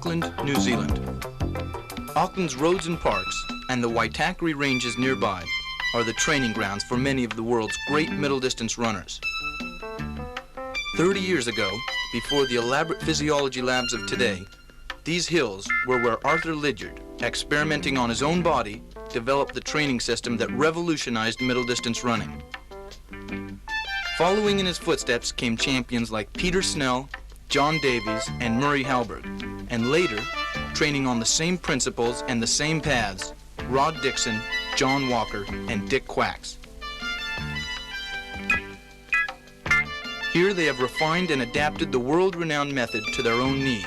Auckland, New Zealand. Auckland's roads and parks and the Waitakere Ranges nearby are the training grounds for many of the world's great middle distance runners. 30 years ago, before the elaborate physiology labs of today, these hills were where Arthur Lydiard, experimenting on his own body, developed the training system that revolutionized middle distance running. Following in his footsteps came champions like Peter Snell, John Davies, and Murray Halberg, and later, training on the same principles and the same paths, Rod Dixon, John Walker, and Dick Quacks. Here they have refined and adapted the world-renowned method to their own needs.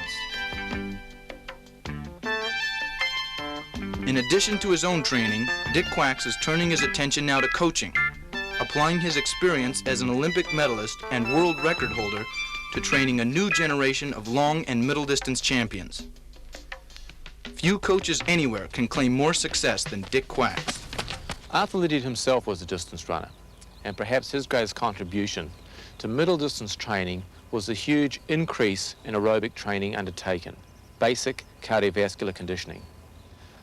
In addition to his own training, Dick Quacks is turning his attention now to coaching, applying his experience as an Olympic medalist and world record holder to training a new generation of long and middle distance champions. Few coaches anywhere can claim more success than Dick Quacks. Arthur Lydiard himself was a distance runner, and perhaps his greatest contribution to middle distance training was the huge increase in aerobic training undertaken, basic cardiovascular conditioning.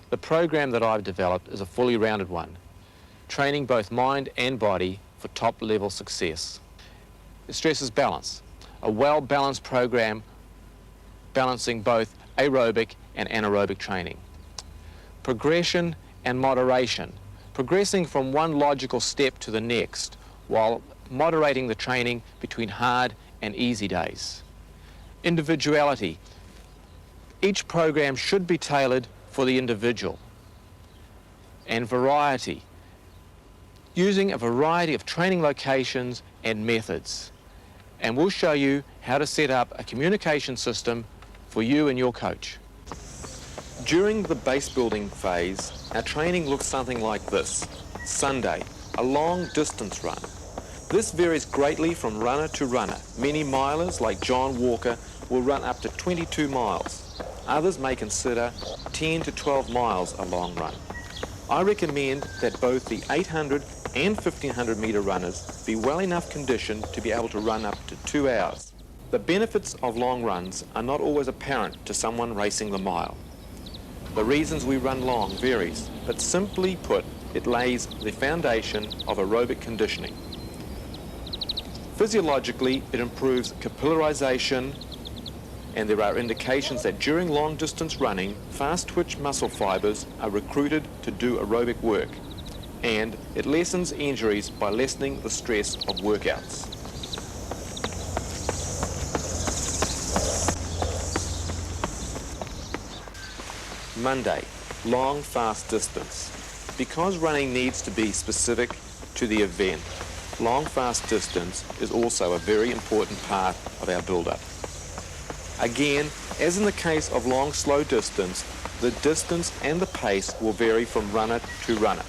The program that I've developed is a fully rounded one, training both mind and body for top-level success. It stresses balance, a well-balanced program balancing both aerobic and anaerobic training. Progression and moderation, progressing from one logical step to the next while moderating the training between hard and easy days. Individuality, each program should be tailored for the individual. And variety, using a variety of training locations and methods. And we'll show you how to set up a communication system for you and your coach. During the base building phase, our training looks something like this. Sunday, a long distance run. This varies greatly from runner to runner. Many milers, like John Walker, will run up to 22 miles. Others may consider 10 to 12 miles a long run. I recommend that both the 800 and 1500 meter runners be well enough conditioned to be able to run up to 2 hours. The benefits of long runs are not always apparent to someone racing the mile. The reasons we run long varies, but simply put, it lays the foundation of aerobic conditioning. Physiologically, it improves capillarization, and there are indications that during long-distance running, fast-twitch muscle fibers are recruited to do aerobic work, and it lessens injuries by lessening the stress of workouts. Monday, long, fast distance. Because running needs to be specific to the event, long, fast distance is also a very important part of our build-up. Again, as in the case of long, slow distance, the distance and the pace will vary from runner to runner.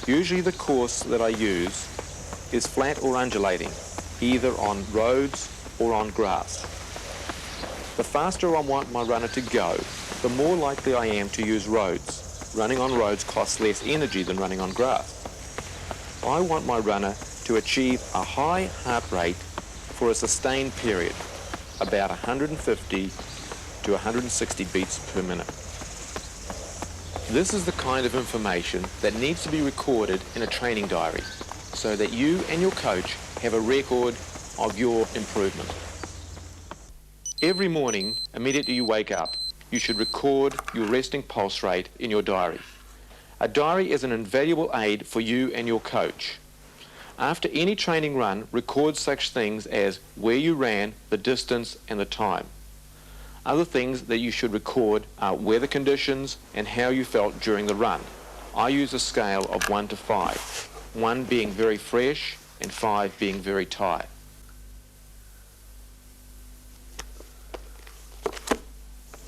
Usually the course that I use is flat or undulating, either on roads or on grass. The faster I want my runner to go, the more likely I am to use roads. Running on roads costs less energy than running on grass. I want my runner to achieve a high heart rate for a sustained period, about 150 to 160 beats per minute. This is the kind of information that needs to be recorded in a training diary so that you and your coach have a record of your improvement. Every morning, immediately you wake up, you should record your resting pulse rate in your diary. A diary is an invaluable aid for you and your coach. After any training run, record such things as where you ran, the distance, and the time. Other things that you should record are weather conditions and how you felt during the run. I use a scale of 1 to 5, 1 being very fresh and 5 being very tired.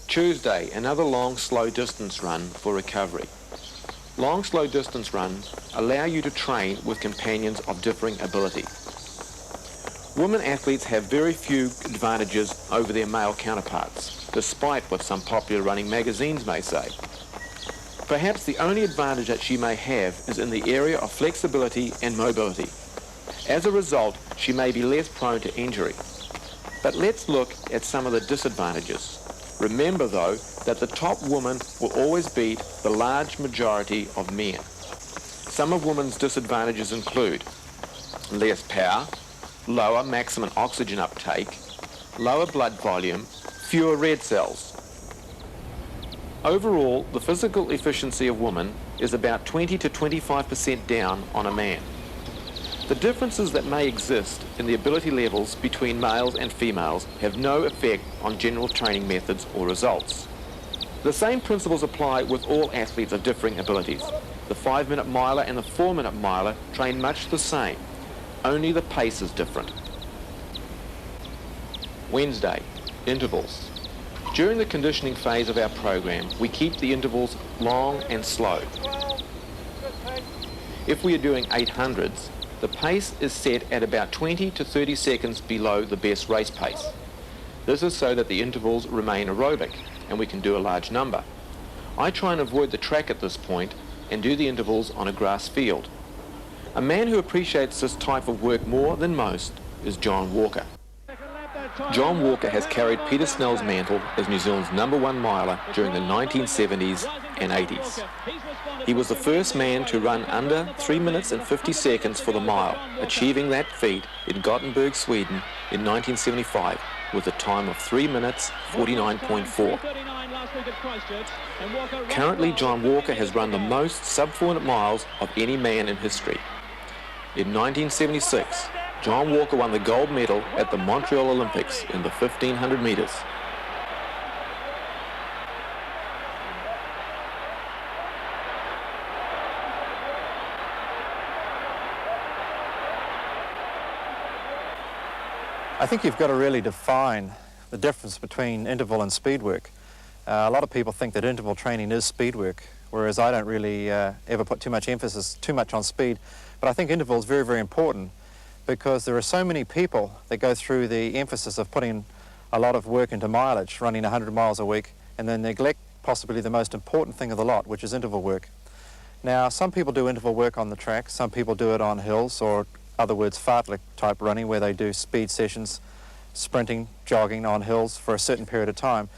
Tuesday, another long, slow distance run for recovery. Long, slow distance runs allow you to train with companions of differing ability. Women athletes have very few advantages over their male counterparts, despite what some popular running magazines may say. Perhaps the only advantage that she may have is in the area of flexibility and mobility. As a result, she may be less prone to injury. But let's look at some of the disadvantages. Remember though that the top woman will always beat the large majority of men. Some of women's disadvantages include less power, lower maximum oxygen uptake, lower blood volume, fewer red cells. Overall, the physical efficiency of women is about 20 to 25% down on a man. The differences that may exist in the ability levels between males and females have no effect on general training methods or results. The same principles apply with all athletes of differing abilities. The 5-minute miler and the 4-minute miler train much the same, only the pace is different. Wednesday, intervals. During the conditioning phase of our program, we keep the intervals long and slow. If we are doing 800s, the pace is set at about 20 to 30 seconds below the best race pace. This is so that the intervals remain aerobic and we can do a large number. I try and avoid the track at this point and do the intervals on a grass field. A man who appreciates this type of work more than most is John Walker. John Walker has carried Peter Snell's mantle as New Zealand's #1 miler during the 1970s and 80s. He was the first man to run under 3 minutes and 50 seconds for the mile, achieving that feat in Gothenburg, Sweden in 1975 with a time of 3 minutes 49.4. Currently, John Walker has run the most sub-4-minute miles of any man in history. In 1976, John Walker won the gold medal at the Montreal Olympics in the 1500 meters. I think you've got to really define the difference between interval and speed work. A lot of people think that interval training is speed work, whereas I don't really ever put too much emphasis on speed. But I think interval is very, very important because there are so many people that go through the emphasis of putting a lot of work into mileage, running 100 miles a week, and then neglect possibly the most important thing of the lot, which is interval work. Now, some people do interval work on the track, some people do it on hills, or other words, fartlek type running, where they do speed sessions, sprinting, jogging on hills for a certain period of time.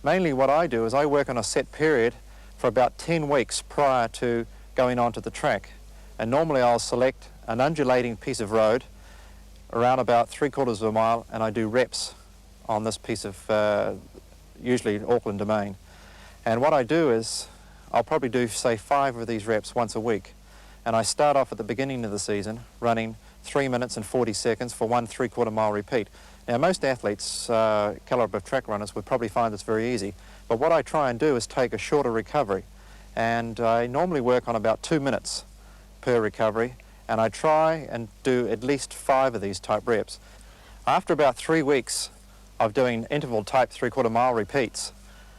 Mainly what I do is I work on a set period for about 10 weeks prior to going onto the track. And normally I'll select an undulating piece of road around about 3/4 of a mile, and I do reps on this piece of usually Auckland domain. And what I do is I'll probably do, say, 5 of these reps once a week. And I start off at the beginning of the season running 3 minutes and 40 seconds for 1 3/4 mile repeat. Now, most athletes, caliber of track runners, would probably find this very easy. But what I try and do is take a shorter recovery. And I normally work on about 2 minutes per recovery. And I try and do at least 5 of these type reps. After about 3 weeks of doing interval type 3/4 mile repeats,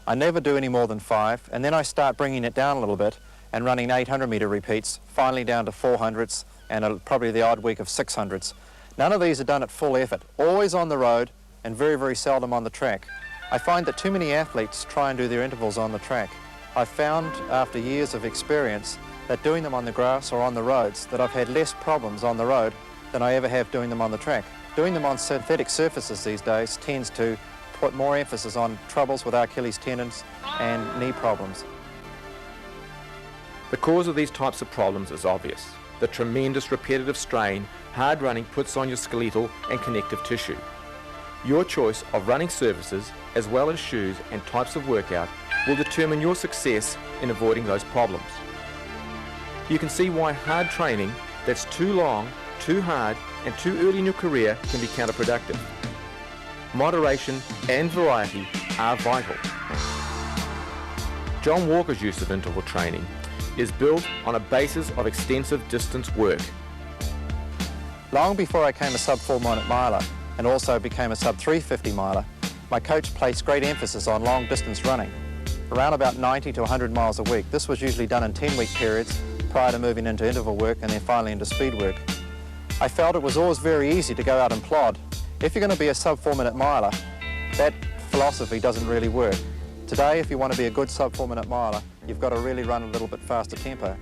I never do any more than 5, and then I start bringing it down a little bit and running 800-meter repeats, finally down to 400s and probably the odd week of 600s. None of these are done at full effort, always on the road and very, very seldom on the track. I find that too many athletes try and do their intervals on the track. I've found after years of experience that doing them on the grass or on the roads, that I've had less problems on the road than I ever have doing them on the track. Doing them on synthetic surfaces these days tends to put more emphasis on troubles with Achilles tendons and knee problems. The cause of these types of problems is obvious. The tremendous repetitive strain hard running puts on your skeletal and connective tissue. Your choice of running surfaces, as well as shoes and types of workout, will determine your success in avoiding those problems. You can see why hard training that's too long, too hard, and too early in your career can be counterproductive. Moderation and variety are vital. John Walker's use of interval training is built on a basis of extensive distance work. Long before I became a sub-4-minute miler and also became a sub-350 miler, my coach placed great emphasis on long distance running, around about 90 to 100 miles a week. This was usually done in 10-week periods prior to moving into interval work and then finally into speed work. I felt it was always very easy to go out and plod. If you're going to be a sub-4-minute miler, that philosophy doesn't really work. Today, if you want to be a good sub-4-minute miler, you've got to really run a little bit faster tempo.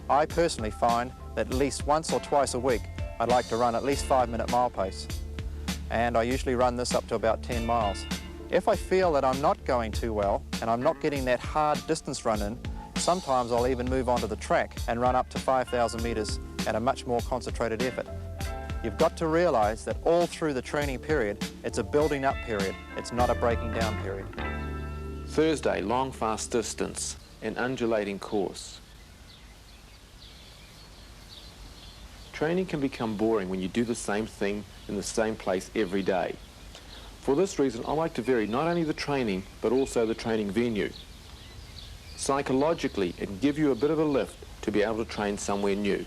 I personally find that at least once or twice a week, I'd like to run at least 5-minute mile pace. And I usually run this up to about 10 miles. If I feel that I'm not going too well and I'm not getting that hard distance run in, sometimes I'll even move onto the track and run up to 5,000 metres at a much more concentrated effort. You've got to realise that all through the training period, it's a building up period, it's not a breaking down period. Thursday, long fast distance, an undulating course. Training can become boring when you do the same thing in the same place every day. For this reason, I like to vary not only the training, but also the training venue. Psychologically, it can give you a bit of a lift to be able to train somewhere new.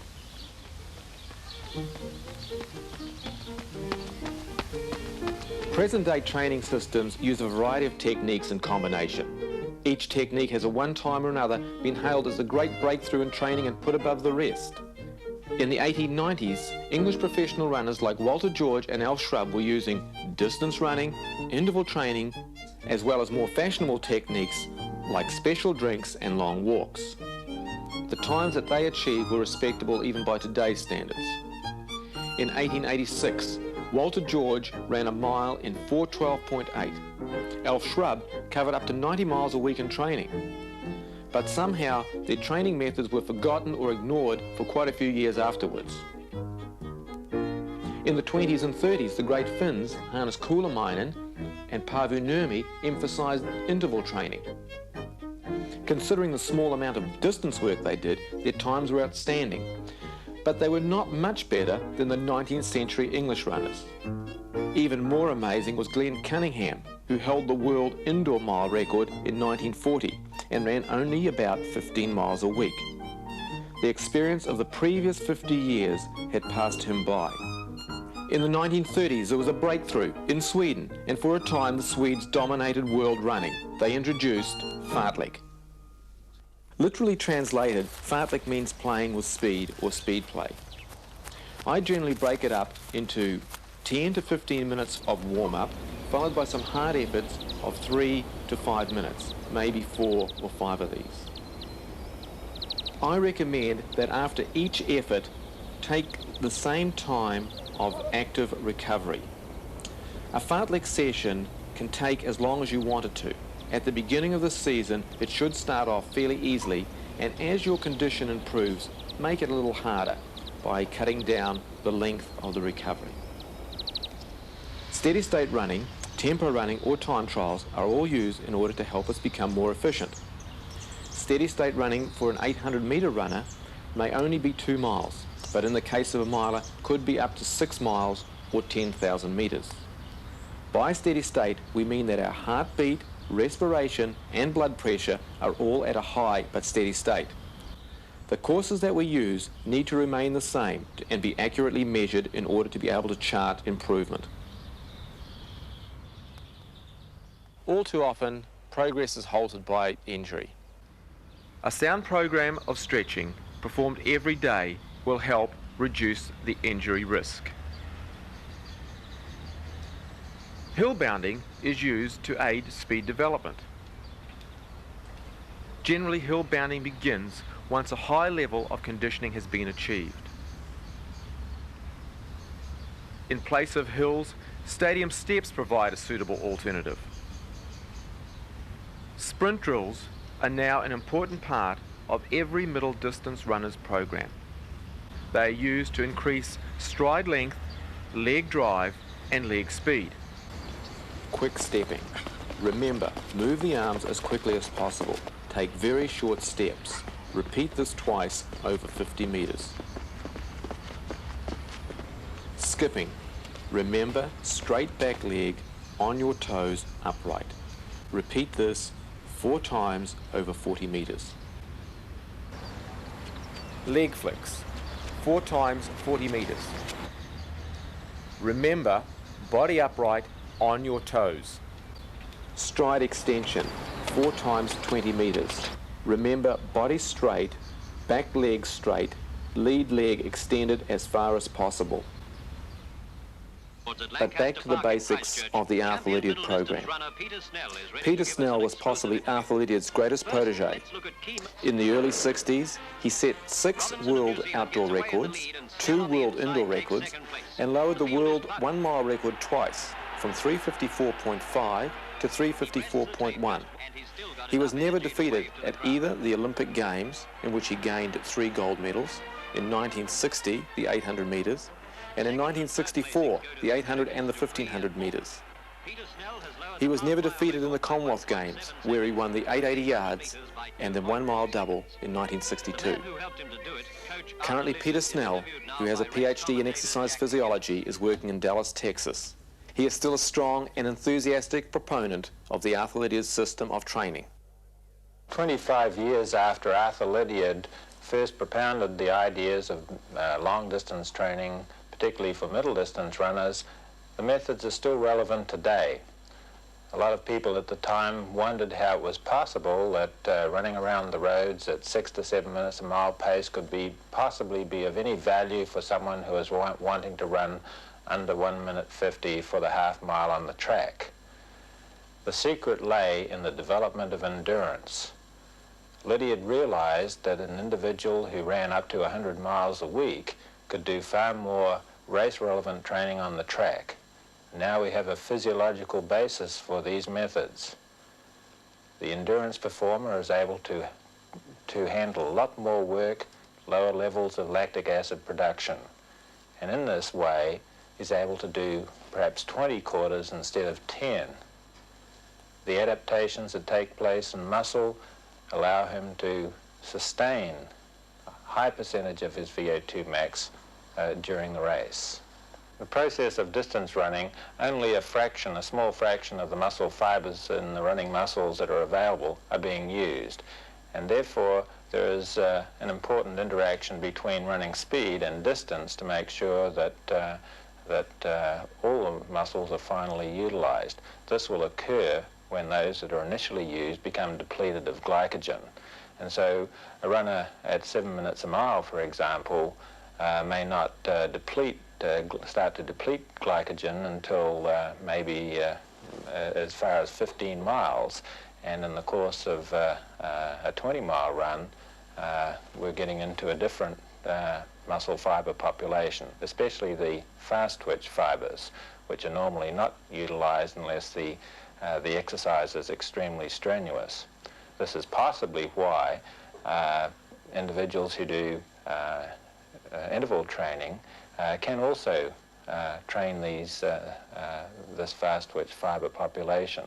Present-day training systems use a variety of techniques in combination. Each technique has at one time or another been hailed as a great breakthrough in training and put above the rest. In the 1890s, English professional runners like Walter George and Al Shrub were using distance running, interval training, as well as more fashionable techniques like special drinks and long walks. The times that they achieved were respectable even by today's standards. In 1886, Walter George ran a mile in 4:12.8. Al Shrub covered up to 90 miles a week in training. But somehow their training methods were forgotten or ignored for quite a few years afterwards. In the 20s and 30s, the great Finns, Hannes Kuhlamainen and Paavo Nurmi, emphasised interval training. Considering the small amount of distance work they did, their times were outstanding. But they were not much better than the 19th century English runners. Even more amazing was Glenn Cunningham, who held the world indoor mile record in 1940 and ran only about 15 miles a week. The experience of the previous 50 years had passed him by. In the 1930s, there was a breakthrough in Sweden, and for a time the Swedes dominated world running. They introduced fartlek. Literally translated, fartlek means playing with speed or speed play. I generally break it up into 10 to 15 minutes of warm-up, followed by some hard efforts of 3 to 5 minutes, maybe 4 or 5 of these. I recommend that after each effort, take the same time of active recovery. A fartlek session can take as long as you want it to. At the beginning of the season, it should start off fairly easily, and as your condition improves, make it a little harder by cutting down the length of the recovery. Steady state running, tempo running or time trials are all used in order to help us become more efficient. Steady state running for an 800-metre runner may only be 2 miles, but in the case of a miler could be up to 6 miles or 10,000 metres. By steady state, we mean that our heartbeat, respiration and blood pressure are all at a high but steady state. The courses that we use need to remain the same and be accurately measured in order to be able to chart improvement. All too often, progress is halted by injury. A sound program of stretching performed every day will help reduce the injury risk. Hill bounding is used to aid speed development. Generally, hill bounding begins once a high level of conditioning has been achieved. In place of hills, stadium steps provide a suitable alternative. Sprint drills are now an important part of every middle distance runner's program. They are used to increase stride length, leg drive and leg speed. Quick stepping. Remember, move the arms as quickly as possible. Take very short steps. Repeat this twice over 50 meters. Skipping. Remember, straight back leg on your toes upright. Repeat this 4 times over 40 meters. Leg flicks. 4 times 40 meters. Remember, body upright on your toes. Stride extension, 4 times 20 meters. Remember, body straight, back leg straight, lead leg extended as far as possible. But back to the basics of the Arthur Lydiard program. Peter Snell was possibly Arthur Lydiard's greatest protege. In the early 60s, he set 6 world outdoor records, 2 world indoor records, and lowered the world 1 mile record twice, from 354.5 to 354.1. He was never defeated at either the Olympic Games, in which he gained 3 gold medals, in 1960, the 800 metres, and in 1964, the 800 and the 1500 metres. He was never defeated in the Commonwealth Games, where he won the 880 yards and the 1 mile double in 1962. Currently, Peter Snell, who has a PhD in exercise physiology, is working in Dallas, Texas. He is still a strong and enthusiastic proponent of the Arthur Lydiard system of training. 25 years after Arthur Lydiard first propounded the ideas of long-distance training, particularly for middle-distance runners, the methods are still relevant today. A lot of people at the time wondered how it was possible that running around the roads at 6 to 7 minutes a mile pace could possibly be of any value for someone who is wanting to run under 1 minute 50 for the half mile on the track. The secret lay in the development of endurance. Lydiard realized that an individual who ran up to 100 miles a week could do far more race-relevant training on the track. Now we have a physiological basis for these methods. The endurance performer is able to handle a lot more work, lower levels of lactic acid production. And in this way, is able to do perhaps 20 quarters instead of 10. The adaptations that take place in muscle allow him to sustain a high percentage of his VO2 max during the race. The process of distance running, only a small fraction of the muscle fibers in the running muscles that are available are being used. And therefore, there is an important interaction between running speed and distance to make sure that all the muscles are finally utilized. This will occur when those that are initially used become depleted of glycogen. And so a runner at 7 minutes a mile, for example, may not start to deplete glycogen until maybe as far as 15 miles. And in the course of a 20-mile run, we're getting into a different muscle fiber population, especially the fast-twitch fibers, which are normally not utilized unless the exercise is extremely strenuous. This is possibly why individuals who do interval training can also train this fast-twitch fiber population.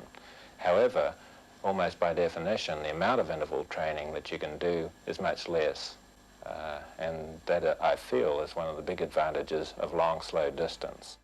However, almost by definition, the amount of interval training that you can do is much less. And that, I feel, is one of the big advantages of long, slow distance.